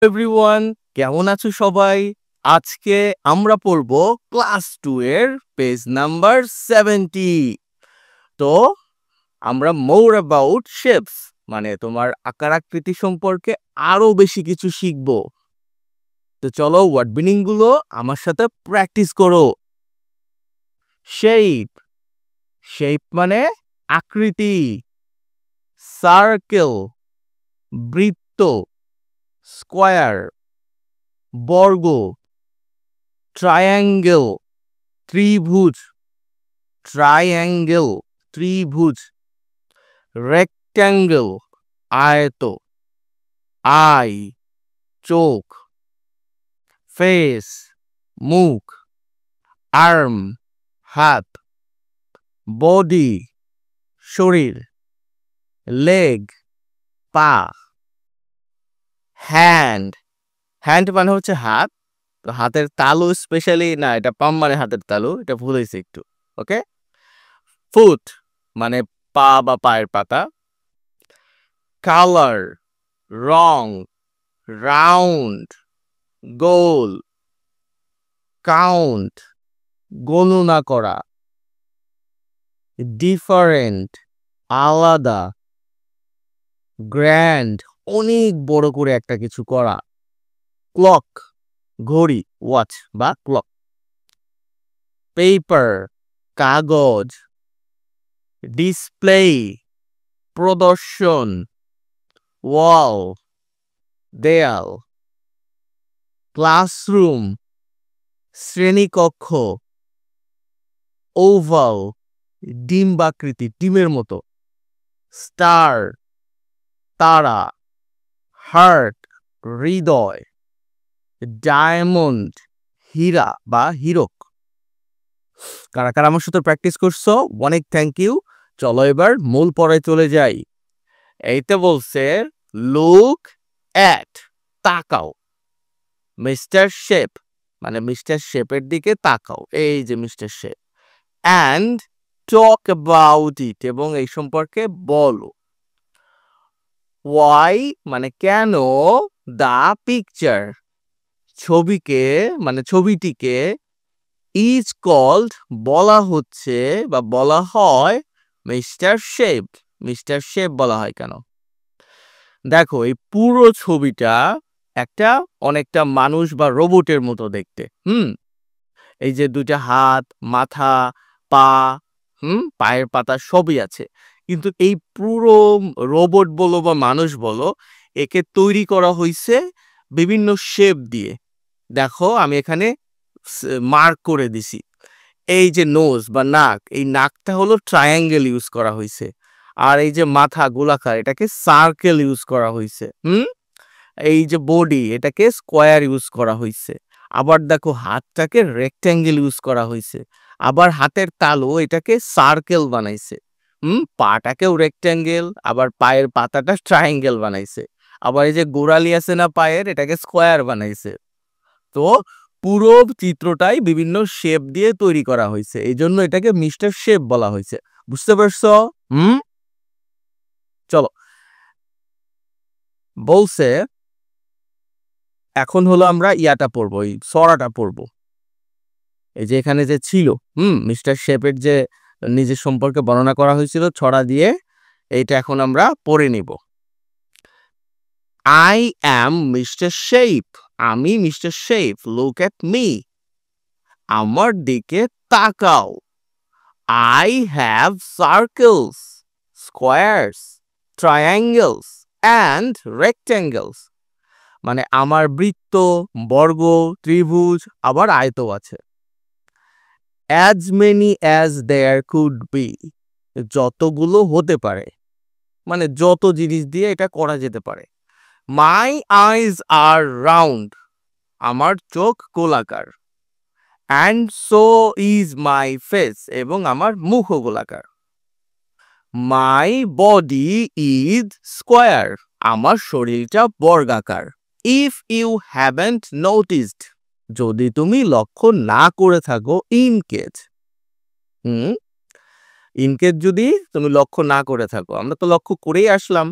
Everyone, কেমন আছো সবাই? আজকে আমরা পড়ব ক্লাস 2 এর পেজ নাম্বার 70। তো আমরা মোর অ্যাবাউট শেপস মানে তোমার আকার আকৃতি সম্পর্কে আরো বেশি কিছু শিখব। তো চলো ওয়ার্ড মিনিং গুলো আমার সাথে প্র্যাকটিস করো। শেপ, শেপ মানে আকৃতি। সার্কেল, বৃত্ত। স্কোয়ার, বর্গ। ট্রায়াঙ্গেল, ত্রিভুজ। ট্রায়াঙ্গেল, ত্রিভুজ। রেক্ট্যাঙ্গেল, আয়ত। আই, চোখ। ফেস, মুখ। আর্ম, হাত। বডি, শরীর। লেগ, পা। হ্যান্ড, হ্যান্ড মানে হচ্ছে হাত। তো হাতের তালু স্পেশালি না, এটা পাম মানে হাতের তালু, এটা ভুল হয়েছে একটু। ওকে। ফুট মানে পা বা পায়ের পাতা। কালার, রং। রাউন্ড, গোল। কাউন্ট, গণনা করা। ডিফারেন্ট, আলাদা। গ্র্যান্ড, অনেক বড় করে একটা কিছু করা। ক্লক, ঘড়ি, ওয়াচ বা ক্লক। পেপার, কাগজ। ডিসপ্লে, প্রদর্শন। ওয়াল, দেয়াল। ক্লাসরুম, শ্রেণীকক্ষ। ওভাল, ডিম্বাকৃতি, ডিমের মতো। স্টার, তারা। হার্ট, হৃদয়। ডায়মন্ড, হীরা বা হীরক। কারা কারা আমার সাথে প্র্যাকটিস করছো, অনেক থ্যাংক ইউ। চলো এবার মূল পড়ায় চলে যাই। এইতে বলছে লুক অ্যাট, তাকাও। মিস্টার শেপ মানে মিস্টার শেপের দিকে তাকাও, এই যে mister shape. And talk about it, এবং এই সম্পর্কে বলো। ওয়াই মানে কেন। দা পিকচার, ছবিকে মানে ছবিটিকে। ইজ কল্ড, বলা হচ্ছে বা বলা হয়। মিস্টার শেপ, মিস্টার শেপ বলা হয় কেন? দেখো এই পুরো ছবিটা একটা অনেকটা মানুষ বা রোবটের মতো দেখতে। এই যে দুইটা হাত, মাথা, পা, পায়ের পাতা সবই আছে। কিন্তু এই পুরো রোবট বলো বা মানুষ বলো, একে তৈরি করা হয়েছে বিভিন্ন শেপ দিয়ে। দেখো আমি এখানে মার্ক করে দিছি। এই যে নোজ বা নাক, এই নাকটা হলো ট্রায়াঙ্গেল ইউজ করা হয়েছে। আর এই যে মাথা গোলাকার, এটাকে সার্কেল ইউজ করা হয়েছে। এই যে বডি, এটাকে স্কোয়ার ইউজ করা হয়েছে। আবার দেখো হাতটাকে রেক্ট্যাঙ্গেল ইউজ করা হয়েছে। আবার হাতের তালু, এটাকে সার্কেল বানাইছে। পাটাকেও রেক্ট্যাঙ্গেল, আবার পায়ের পাতাটা ট্রায়াঙ্গেল বানাইছে। আবার এই যে গোড়ালি আছে না পায়ের, এটাকে স্কোয়ার বানাইছে। তো পুরো চিত্রটাই বিভিন্ন শেপ দিয়ে তৈরি করা হয়েছে, এই জন্য এটাকে মিস্টার শেপ বলা হয়েছে। বুঝতে পারছো? চলো, বলছে এখন হলো আমরা ইয়াটা পড়বো, এই সরাটা পড়বো। এই যে এখানে যে ছিল মিস্টার শেপের যে নিজের সম্পর্কে বর্ণনা করা হয়েছিল ছড়া দিয়ে, এইটা এখন আমরা পড়ে নিব। আই অ্যাম মিস্টার শেপ, আমি mister shape. Look at me, আমার দিকে তাকাও। I have circles, squares, triangles and rectangles. মানে আমার বৃত্ত, বর্গ, ত্রিভুজ আবার আয়ত আছে। As many as there could be, যতগুলো হতে পারে, মানে যত জিনিস দিয়ে এটা করা যেতে পারে। My eyes are round, আমার চোখ গোলাকার। And so is my face, এবং আমার মুখও গোলাকার। My body is square, আমার শরীরটা বর্গাকার। If you haven't noticed, যদি তুমি লক্ষ্য না করে থাকো। in case, in case যদি তুমি লক্ষ্য না করে থাকো, আমরা তো লক্ষ্য করেই আসলাম।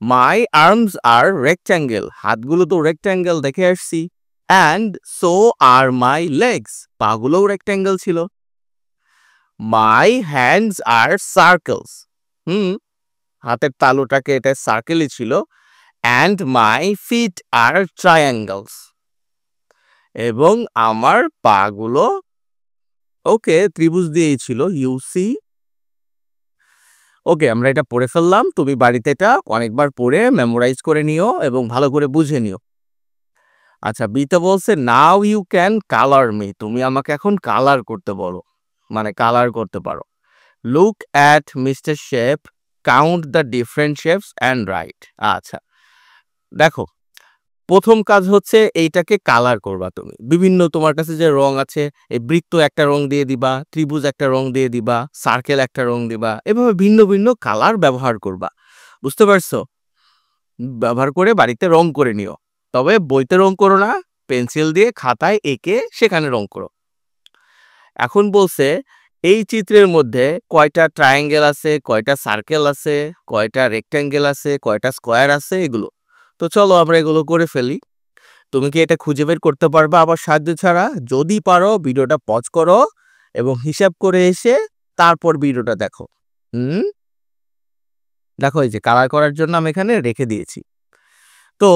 মাই আর্মস আর রেক্ট্যাঙ্গেল, হাতগুলো তো রেক্ট্যাঙ্গেল দেখে আসছি। And so are my legs, পাগুলোও রেক্ট্যাঙ্গেল ছিল। মাই হ্যান্ডস আর সার্কেলস, হাতের তালুটাকে এটা সার্কেলই ছিল। And my feet are triangles, এবং আমার পাগুলো ওকে ত্রিভুজ দিয়েই ছিল, ইউ সি। ওকে, আমরা এটা পড়ে ফেললাম। তুমি বাড়িতে এটা অনেকবার পড়ে মেমোরাইজ করে নিও এবং ভালো করে বুঝে নিও। আচ্ছা, বিতে বলছে now you can colour me, তুমি আমাকে এখন কালার করতে বলো, মানে কালার করতে পারো। Look at mister shape, count the different shapes and right. আচ্ছা দেখো, প্রথম কাজ হচ্ছে এইটাকে কালার করবা তুমি। বিভিন্ন তোমার কাছে যে রং আছে, এই বৃত্ত একটা রং দিয়ে দিবা, ত্রিভুজ একটা রং দিয়ে দিবা, সার্কেল একটা রং দিবা, এভাবে ভিন্ন ভিন্ন কালার ব্যবহার করবা। বুঝতে পারছো? ব্যবহার করে বাড়িতে রং করে নিও। তবে বইতে রং করো না, পেন্সিল দিয়ে খাতায় এঁকে সেখানে রং করো। এখন বলছে এই চিত্রের মধ্যে কয়টা ট্রায়াঙ্গেল আছে, কয়টা সার্কেল আছে, কয়টা রেক্ট্যাঙ্গেল আছে, কয়টা স্কোয়ার আছে, এগুলো। তো চলো আমরা এগুলো করে ফেলি। তুমি কি এটা খুঁজে বের করতে পারবা আমার সাহায্য ছাড়া? যদি পারো ভিডিওটা পজ করো এবং হিসাব করে এসে তারপর ভিডিওটা দেখো। দেখো, এই যে কালার করার জন্য আমি এখানে রেখে দিয়েছি। তো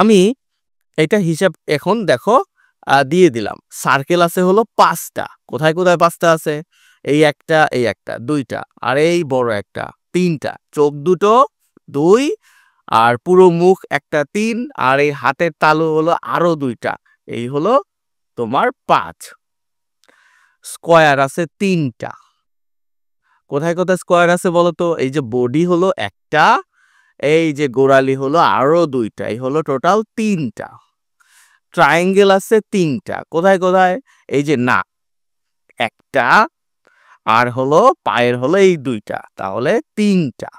আমি এটা হিসাব এখন দেখো দিয়ে দিলাম। সার্কেল আছে হলো 5টা। কোথায় কোথায় 5টা আছে? এই একটা, এই একটা, 2টা, আর এই বড় একটা, 3টা। চোখ দুটো 2, আর পুরো মুখ একটা 3, আর এই হাতের তালু হলো আরো 2টা, এই হলো তোমার 5। স্কোয়ার আছে 3টা। কোথায় কোথায় স্কোয়ার আছে বলো তো? এই যে বডি হলো একটা, এই যে গোড়ালি হলো আরো 2টা, এই হলো টোটাল 3টা। ট্রায়াঙ্গেল আছে 3টা। কোথায় কোথায়? এই যে না একটা, আর হলো পায়ের হলো এই 2টা, তাহলে 3টা।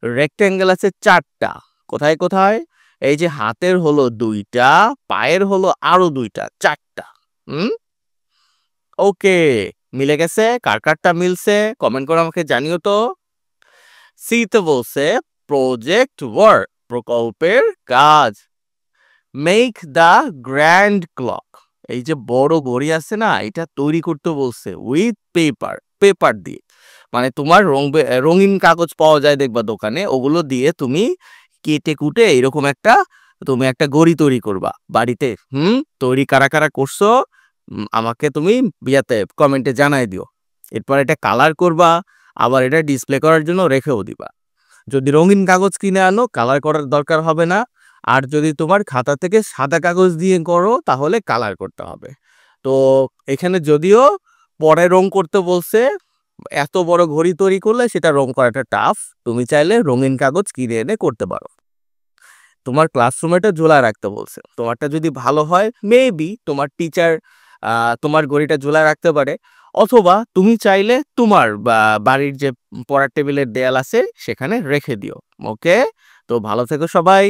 রেক্ট্যাঙ্গেল আছে 4টা। কোথায় কোথায়? এই যে হাতের হলো 2টা, পায়ের হলো আরো 2টা, 4টা। ওকে, মিলে গেছে? কার কারটা মিলছে কমেন্ট করে আমাকে জানিও তো। সিতে বলছে প্রজেক্ট ওয়ার্ক, প্রকল্পের কাজ। মেক দ্য গ্র্যান্ড ক্লক, এই যে বড় ঘড়ি আছে না, এটা তৈরি করতে বলছে উইথ পেপার, পেপার দিয়ে। মানে তোমার রঙিন কাগজ পাওয়া যায় দেখবা দোকানে, ওগুলো দিয়ে তুমি কেটে কুটে এরকম একটা তুমি একটা ঘড়ি তৈরি করবা বাড়িতে। তৈরি কারা কারা করছো আমাকে তুমি বিয়াতে কমেন্টে জানাই দিও। এরপর এটা কালার করবা, আবার এটা ডিসপ্লে করার জন্য রেখেও দিবা। যদি রঙিন কাগজ কিনে আনো কালার করার দরকার হবে না। আর যদি তোমার খাতা থেকে সাদা কাগজ দিয়ে করো তাহলে কালার করতে হবে। তো এখানে যদিও পরে রং করতে বলছে, এত বড় ঘড়ি তৈরি করলে সেটা রং করাটা টাফ। তুমি চাইলে রঙিন কাগজ কিনে এনে করতে পারো। তোমার ক্লাসরুমে এটা ঝোলা রাখতে বলছে। তোমারটা যদি ভালো হয় মেবি তোমার টিচার তোমার ঘড়িটা ঝোলা রাখতে পারে, অথবা তুমি চাইলে তোমার বাড়ির যে পড়ার টেবিলের দেয়াল আছে সেখানে রেখে দিও। ওকে, তো ভালো থেকো সবাই।